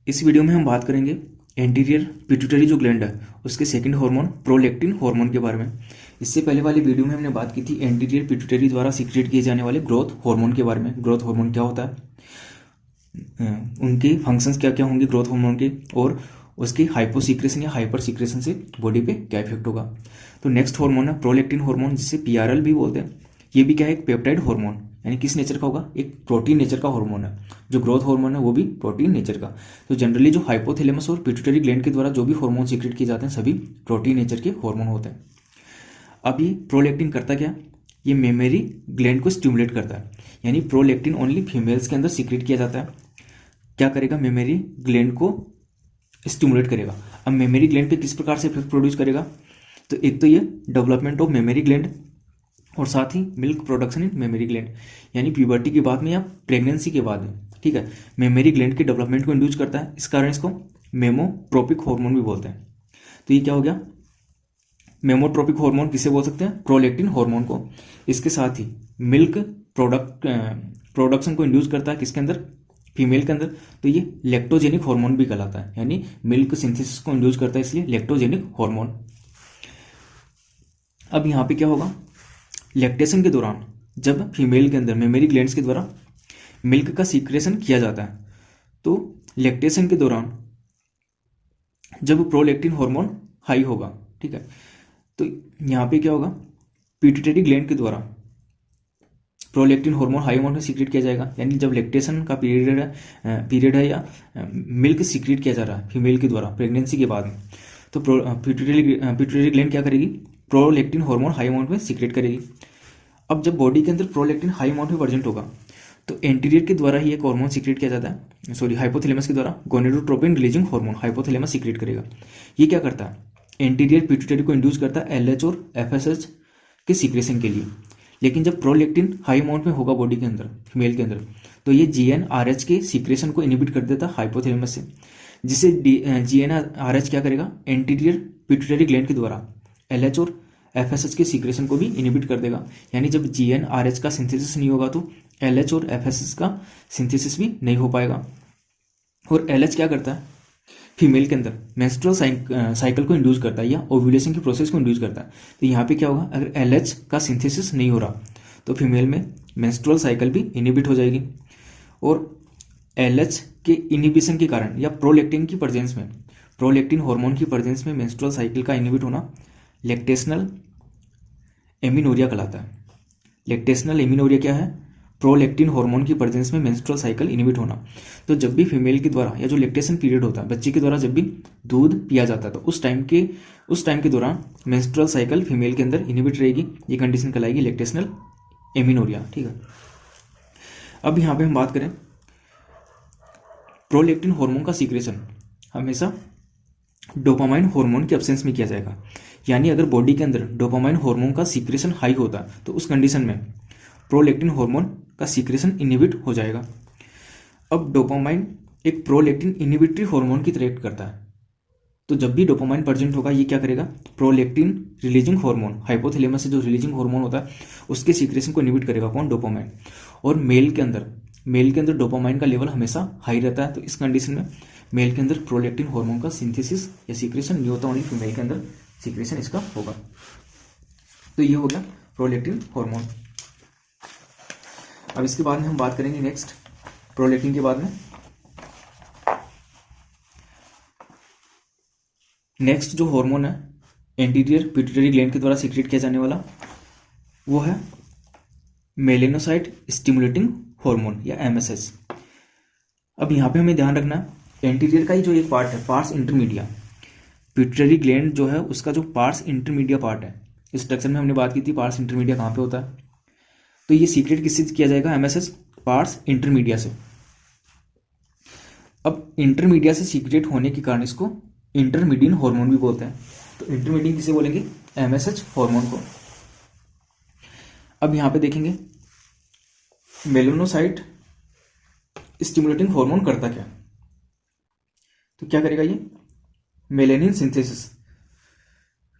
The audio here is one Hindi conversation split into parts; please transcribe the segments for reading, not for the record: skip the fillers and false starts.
इस वीडियो में हम बात करेंगे एंटीरियर पिट्यूटरी जो ग्लैंड है उसके सेकंड हार्मोन प्रोलैक्टिन हार्मोन के बारे में। इससे पहले वाली वीडियो में हमने बात की थी एंटीरियर पिट्यूटरी द्वारा सीक्रेट किए जाने वाले ग्रोथ हार्मोन के बारे में। ग्रोथ हार्मोन क्या होता है, उनके फंक्शंस क्या क्या होंगे ग्रोथ हार्मोन के, और उसकी हाइपो सीक्रेशन या हाइपर सीक्रेशन से बॉडी पे क्या इफेक्ट होगा। तो नेक्स्ट हार्मोन है प्रोलैक्टिन हार्मोन, जिसे पीआरएल भी बोलते हैं। ये भी क्या है, एक पेप्टाइड हार्मोन, यानी किस नेचर का होगा, एक प्रोटीन नेचर का हार्मोन है। जो ग्रोथ हार्मोन है वो भी प्रोटीन नेचर का। तो जनरली जो हाइपोथैलेमस और पिट्यूटरी ग्लैंड के द्वारा जो भी हार्मोन सीक्रेट किए जाते हैं सभी प्रोटीन नेचर के हार्मोन होते हैं। अब ये प्रोलैक्टिन करता क्या, ये मेमरी ग्लैंड को स्टिमुलेट करता है, यानी प्रोलैक्टिन ओनली फीमेल्स के अंदर सीक्रेट किया जाता है। क्या करेगा, मेमरी ग्लैंड को स्टिमुलेट करेगा। अब मेमरी ग्लैंड पे किस प्रकार से इफेक्ट प्रोड्यूस करेगा, तो एक तो ये डेवलपमेंट ऑफ मेमरी ग्लैंड और साथ ही milk production in mammary gland, यानी प्यूबर्टी के बाद में या प्रेगनेंसी के बाद में, ठीक है, मेमरी ग्लैंड के डेवलपमेंट को इंड्यूस करता है। इस कारण इसको मेमोट्रोपिक हार्मोन भी बोलते हैं। तो ये क्या हो गया, मेमोट्रोपिक हार्मोन किसे बोल सकते हैं, प्रोलैक्टिन हार्मोन को। इसके साथ ही मिल्क प्रोडक्शन को इंड्यूस करता है, किसके अंदर, फीमेल के अंदर। तो ये लैक्टोजेनिक हार्मोन भी कहलाता है, यानी मिल्क सिंथेसिस को इंड्यूस करता है, इसलिए लैक्टोजेनिक हार्मोन। अब यहाँ पे क्या होगा, लैक्टेशन के दौरान जब फीमेल के अंदर मेमरी ग्लैंड्स के द्वारा मिल्क का सीक्रेशन किया जाता है, तो लैक्टेशन के दौरान जब प्रोलैक्टिन हार्मोन हाई होगा, ठीक है, तो यहाँ पे क्या होगा, पिट्यूटरी ग्लैंड के द्वारा प्रोलैक्टिन हार्मोन हाई अमाउंट में सीक्रेट किया जाएगा। यानी जब लैक्टेशन का पीरियड है या मिल्क सीक्रेट किया जा रहा है फीमेल के द्वारा प्रेगनेंसी के बाद में, तो पिट्यूटरी ग्लैंड क्या करेगी, प्रोलैक्टिन हार्मोन हाई अमाउंट में सीक्रेट करेगी। अब जब बॉडी के अंदर प्रोलैक्टिन हाई अमाउंट में प्रेजेंट होगा तो एंटीरियर के द्वारा ही एक हार्मोन सीक्रेट किया जाता है, सॉरी हाइपोथैलेमस के द्वारा gonadotropin releasing hormone hypothalamus secret करेगा। ये क्या करता है, एंटीरियर पिट्यूटरी को इंड्यूस करता है एलएच और एफएसएच के सीक्रेशन के लिए। लेकिन जब प्रोलैक्टिन हाई अमाउंट में होगा बॉडी के अंदर फीमेल के अंदर, तो ये जीएनआरएच के सीक्रेशन को इनिबिट कर देता है हाइपोथैलेमस से, जिससे जीएनआरएच क्या करेगा, एंटीरियर पिट्यूटरी ग्लैंड के द्वारा एलएच और एफएसएच के सीक्रेशन को भी इनिबिट कर देगा। यानी जब जीएनआरएच का सिंथेसिस नहीं होगा तो एलएच और एफएसएच का सिंथेसिस भी नहीं हो पाएगा। और एलएच क्या करता है, फीमेल के अंदर मेंस्ट्रुअल साइकिल को इंड्यूस करता है या ओव्यूलेशन की प्रोसेस को इंड्यूस करता है। तो यहाँ पे क्या होगा, अगर एलएच का सिंथेसिस नहीं हो रहा तो फीमेल में मेंस्ट्रुअल साइकिल भी इनिबिट हो जाएगी। और एलएच के इनिबिशन के कारण या प्रोलैक्टिन की प्रेजेंस में, प्रोलैक्टिन हार्मोन की प्रेजेंस में मेंस्ट्रुअल साइकिल का इनिबिट होना लैक्टेशनल एमिनोरिया कहलाता है। लैक्टेशनल एमिनोरिया क्या है, प्रोलैक्टिन हार्मोन की प्रेजेंस में मेंस्ट्रुअल साइकिल इनिबिट होना। तो जब भी फीमेल के द्वारा या जो लैक्टेशन पीरियड होता है बच्चे के द्वारा जब भी दूध पिया जाता है तो उस टाइम के दौरान मेंस्ट्रुअल साइकिल फीमेल के अंदर इनिबिट रहेगी। ये कंडीशन कहलाएगी लैक्टेशनल एमिनोरिया, ठीक है। अब यहाँ पे हम बात करें, प्रोलैक्टिन हार्मोन का सीक्रेशन हमेशा डोपामाइन हार्मोन के एब्सेंस में किया जाएगा। यानी अगर बॉडी के अंदर डोपामाइन हार्मोन का सीक्रेशन हाई होता है तो उस कंडीशन में प्रोलैक्टिन हार्मोन का सीक्रेशन इनिबिट हो जाएगा। अब डोपामाइन एक प्रोलैक्टिन इनिबिटरी हार्मोन की तरह एक्ट करता है, तो जब भी डोपामाइन प्रेजेंट होगा ये क्या करेगा, प्रोलैक्टिन रिलीजिंग हार्मोन हाइपोथैलेमस से जो रिलीजिंग हार्मोन होता है उसके सीक्रेशन को इनिबिट करेगा, कौन, डोपामाइन। और मेल के अंदर डोपामाइन का लेवल हमेशा हाई रहता है, तो इस कंडीशन में मेल के अंदर प्रोलैक्टिन हार्मोन का सिंथेसिस या सीक्रेशन नहीं होता, ओनली फीमेल के अंदर सीक्रेशन इसका होगा। तो ये हो गया प्रोलैक्टिन हार्मोन। अब इसके बाद में हम बात करेंगे नेक्स्ट, प्रोलैक्टिन के बाद में नेक्स्ट जो हार्मोन है एंटीरियर पिट्यूटरी ग्लैंड के द्वारा सीक्रेट किया जाने वाला, वो है मेलेनोसाइट स्टिमुलेटिंग हार्मोन या एमएसएच। अब यहाँ पे हमें ध्यान रखना है, एंटीरियर का ही जो एक पार्ट है पार्स इंटरमीडिया, पिट्यूटरी ग्लैंड जो है उसका जो पार्स इंटरमीडिया पार्ट है, इस स्ट्रक्चर में हमने बात की थी पार्स इंटरमीडिया कहाँ पे होता है, तो ये सीक्रेट किससे किया जाएगा, एमएसएच पार्स इंटरमीडिया से। अब इंटरमीडिया से सीक्रेट होने के कारण इसको इंटरमीडियन हार्मोन भी बोलते हैं। तो इंटरमीडियन किसे बोलेंगे, एमएसएच हार्मोन को। अब यहाँ पे देखेंगे मेलेनोसाइट स्टिमुलेटिंग हार्मोन करता क्या, तो क्या करेगा, ये मेलेनिन सिंथेसिस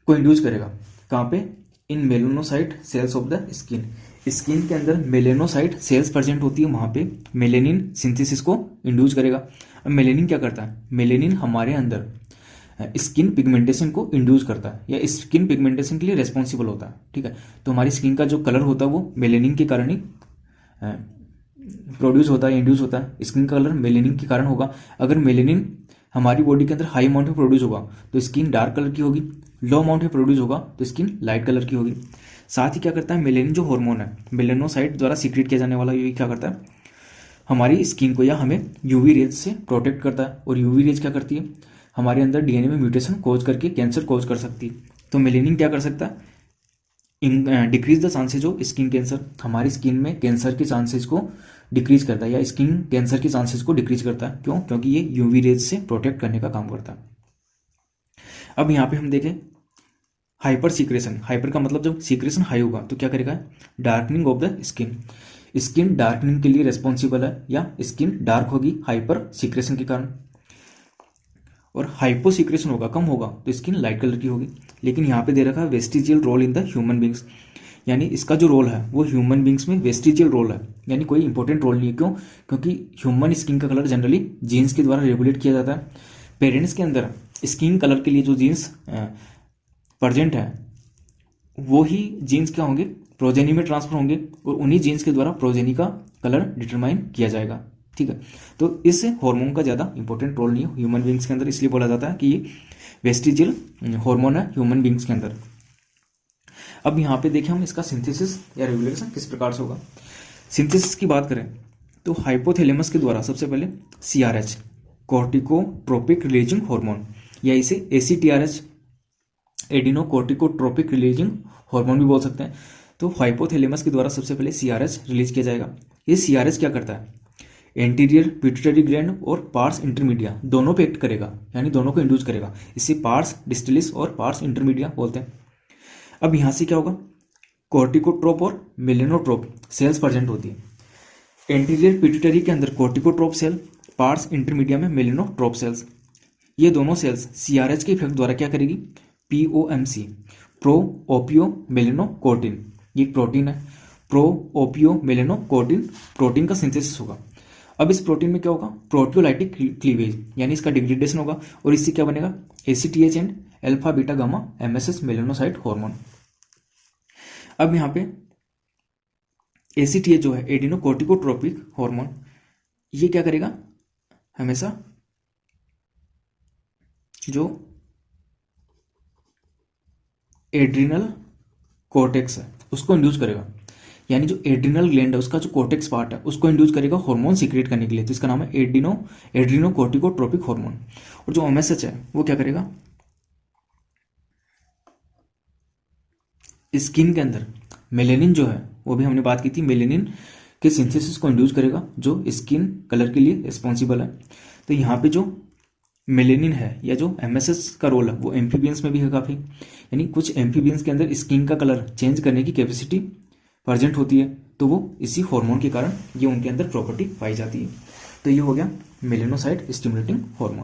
को इंड्यूस करेगा, कहाँ पे, in melanocyte cells of the skin के अंदर मेलेनोसाइट सेल्स प्रेजेंट होती है, वहां पे मेलेनिन सिंथेसिस को इंड्यूस करेगा। अब मेलेनिन क्या करता है, मेलेनिन हमारे अंदर स्किन पिगमेंटेशन को इंड्यूस करता है या स्किन पिगमेंटेशन के लिए रेस्पॉन्सिबल होता है, ठीक है। तो हमारी स्किन का जो कलर होता है वो मेलेनिन के कारण ही प्रोड्यूस होता है, इंड्यूस होता है। स्किन का कलर मेलेनिन के कारण होगा। अगर मेलेनिन हमारी बॉडी के अंदर हाई अमाउंट में प्रोड्यूस होगा तो स्किन डार्क कलर की होगी, लो अमाउंट में प्रोड्यूस होगा तो स्किन लाइट कलर की होगी। साथ ही क्या करता है, मेलेनिन जो हार्मोन है, मेलेनोसाइट द्वारा सीक्रेट किया जाने वाला ये क्या करता है, हमारी स्किन को या हमें यूवी रेज से प्रोटेक्ट करता है। और यूवी रेज क्या करती है, हमारे अंदर डीएनए में म्यूटेशन कोज करके कैंसर कोज कर सकती है। तो मेलेनिन क्या कर सकता है, decrease the chances of skin cancer, हमारी स्किन में कैंसर के चांसेस को डिक्रीज करता है या स्किन कैंसर के चांसेस को डिक्रीज करता है। क्यों, क्योंकि ये यूवी रेज से प्रोटेक्ट करने का काम करता है। अब यहाँ पे हम देखें हाइपर सीक्रेशन। हाइपर का मतलब जब सीक्रेशन हाई होगा तो क्या करेगा, darkening of the skin, skin darkening के लिए रेस्पॉन्सिबल है या स्किन डार्क होगी हाइपर सीक्रेशन के कारण। और हाइपो सीक्रेशन होगा, कम होगा तो स्किन लाइट कलर की होगी। लेकिन यहाँ पे दे रखा है vestigial role in the human beings, यानी इसका जो रोल है वो ह्यूमन बींग्स में वेस्टिजियल रोल है, यानी कोई इंपॉर्टेंट रोल नहीं है। क्यों, क्योंकि ह्यूमन स्किन का कलर जनरली जीन्स के द्वारा रेगुलेट किया जाता है। पेरेंट्स के अंदर स्किन कलर के लिए जो जीन्स प्रेजेंट है वो ही जीन्स क्या होंगे, प्रोजेनी में ट्रांसफर होंगे और उन्हीं जीन्स के द्वारा प्रोजेनी का कलर डिटरमाइन किया जाएगा, ठीक है। तो इस हार्मोन का ज़्यादा इंपॉर्टेंट रोल नहीं है ह्यूमन बींग्स के अंदर, इसलिए बोला जाता है कि ये वेस्टिजियल हार्मोन है ह्यूमन बींग्स के अंदर। अब यहाँ पे देखें हम इसका सिंथेसिस या रेगुलेशन किस प्रकार से होगा। सिंथेसिस की बात करें तो हाइपोथैलेमस के द्वारा सबसे पहले CRH, कॉर्टिकोट्रोपिक रिलीजिंग हार्मोन, या इसे ACTRH, एडिनो कॉर्टिकोट्रोपिक रिलीजिंग हार्मोन भी बोल सकते हैं। तो हाइपोथैलेमस के द्वारा सबसे पहले CRH रिलीज किया जाएगा। ये CRH क्या करता है, एंटीरियर पिट्यूटरी ग्लैंड और पार्स इंटरमीडिया दोनों पे एक्ट करेगा, यानी दोनों को इंड्यूस करेगा। इसे पार्स डिस्टिलिस और पार्स इंटरमीडिया बोलते हैं। अब यहाँ से क्या होगा, कॉर्टिकोट्रोप और मेलेनोट्रोप सेल्स प्रेजेंट होती है। एंटीरियर पिट्यूटरी के अंदर कॉर्टिकोट्रोप सेल, पार्स इंटरमीडिया में मेलेनोट्रोप सेल्स। ये दोनों सेल्स CRH के इफेक्ट द्वारा क्या करेगी, POMC, प्रो ओपियो मेलेनोकोर्टिन, ये प्रोटीन है, प्रो ओपियो मेलेनोकोर्टिन प्रोटीन का सिंथेसिस होगा। अब इस प्रोटीन में क्या होगा, प्रोटियोलाइटिक क्लीवेज, यानी इसका डिग्रेडेशन होगा और इससे क्या बनेगा, ACTH and alpha beta gamma MSH melanocyte hormone. अब यहाँ पे ACTH जो है एडिनो कॉर्टिकोट्रोपिक हार्मोन, ये क्या करेगा, हमेशा जो एड्रिनल कॉर्टेक्स है उसको इंड्यूस करेगा, यानी जो एड्रिनल ग्लैंड है उसका जो कॉर्टेक्स पार्ट है उसको इंड्यूस करेगा हार्मोन सीक्रेट करने के लिए। तो इसका नाम है एड्रिनो कॉर्टिकोट्रोपिक हार्मोन। और जो MSH है वो क्या करेगा, स्किन के अंदर मेलेनिन जो है, वो भी हमने बात की थी, मेलेनिन के सिंथेसिस को इंड्यूस करेगा जो स्किन कलर के लिए रिस्पॉन्सिबल है। तो यहाँ पे जो मेलेनिन है या जो MSH का रोल है वो एम्फीबियंस में भी है काफ़ी, यानी कुछ एम्फीबियंस के अंदर स्किन का कलर चेंज करने की कैपेसिटी प्रेजेंट होती है, तो वो इसी हार्मोन के कारण ये उनके अंदर प्रॉपर्टी पाई जाती है। तो ये हो गया मेलेनोसाइट स्टिमुलेटिंग हार्मोन।